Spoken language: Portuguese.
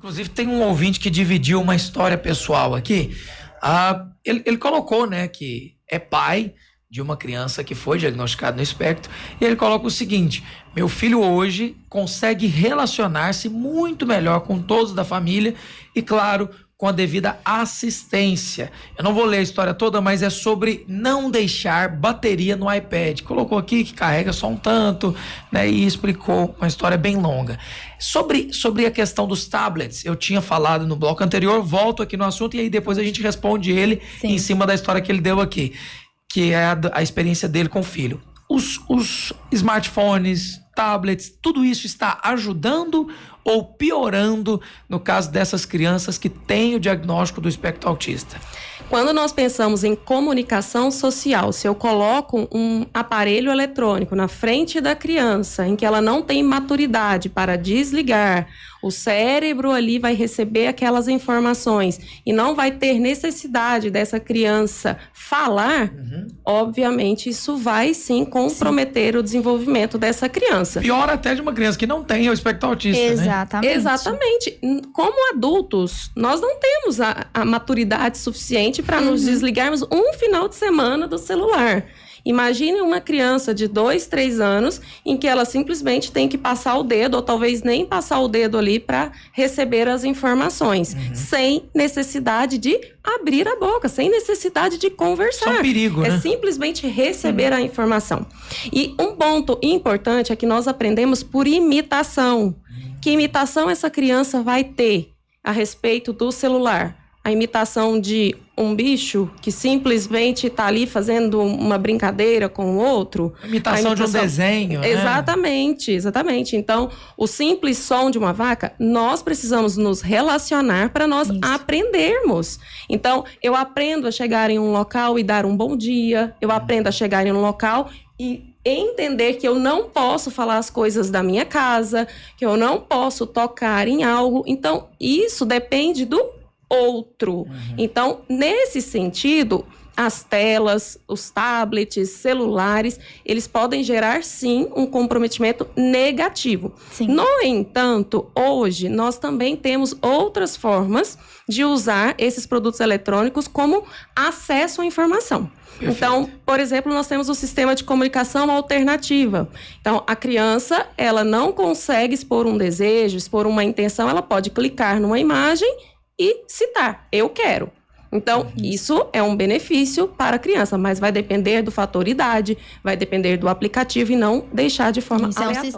Inclusive, tem um ouvinte que dividiu uma história pessoal aqui. Ele colocou, né, que é pai de uma criança que foi diagnosticada no espectro, e ele coloca o seguinte: meu filho hoje consegue relacionar-se muito melhor com todos da família e, claro, com a devida assistência. Eu não vou ler a história toda, mas é sobre não deixar bateria no iPad. Colocou aqui que carrega só um tanto, né? E explicou uma história bem longa. Sobre a questão dos tablets, eu tinha falado no bloco anterior, volto aqui no assunto e aí depois a gente responde ele em cima da história que ele deu aqui, que é a experiência dele com o filho. Os smartphones, tablets, tudo isso está ajudando ou piorando no caso dessas crianças que têm o diagnóstico do espectro autista? Quando nós pensamos em comunicação social, se eu coloco um aparelho eletrônico na frente da criança, em que ela não tem maturidade para desligar, o cérebro ali vai receber aquelas informações e não vai ter necessidade dessa criança falar, obviamente isso vai sim comprometer o desenvolvimento dessa criança. Pior até de uma criança que não tem o espectro autista, Exatamente. né? Exatamente. Como adultos, nós não temos a maturidade suficiente para nos desligarmos um final de semana do celular. Imagine uma criança de 2, 3 anos em que ela simplesmente tem que passar o dedo, ou talvez nem passar o dedo ali para receber as informações, sem necessidade de abrir a boca, sem necessidade de conversar. Isso é um perigo, né? É simplesmente receber a informação. E um ponto importante é que nós aprendemos por imitação. Que imitação essa criança vai ter a respeito do celular? A imitação de um bicho que simplesmente está ali fazendo uma brincadeira com o outro. A imitação de um desenho, né? Exatamente. Então, o simples som de uma vaca, nós precisamos nos relacionar para nós aprendermos. Então, eu aprendo a chegar em um local e dar um bom dia. Eu aprendo a chegar em um local e entender que eu não posso falar as coisas da minha casa, que eu não posso tocar em algo. Então, isso depende do outro. Então, nesse sentido, as telas, os tablets, celulares, eles podem gerar, sim, um comprometimento negativo. Sim. No entanto, hoje, nós também temos outras formas de usar esses produtos eletrônicos como acesso à informação. Perfeito. Então, por exemplo, nós temos o sistema de comunicação alternativa. Então, a criança, ela não consegue expor um desejo, expor uma intenção, ela pode clicar numa imagem e citar, eu quero. Então, isso é um benefício para a criança, mas vai depender do fator idade, vai depender do aplicativo e não deixar de forma aleatória.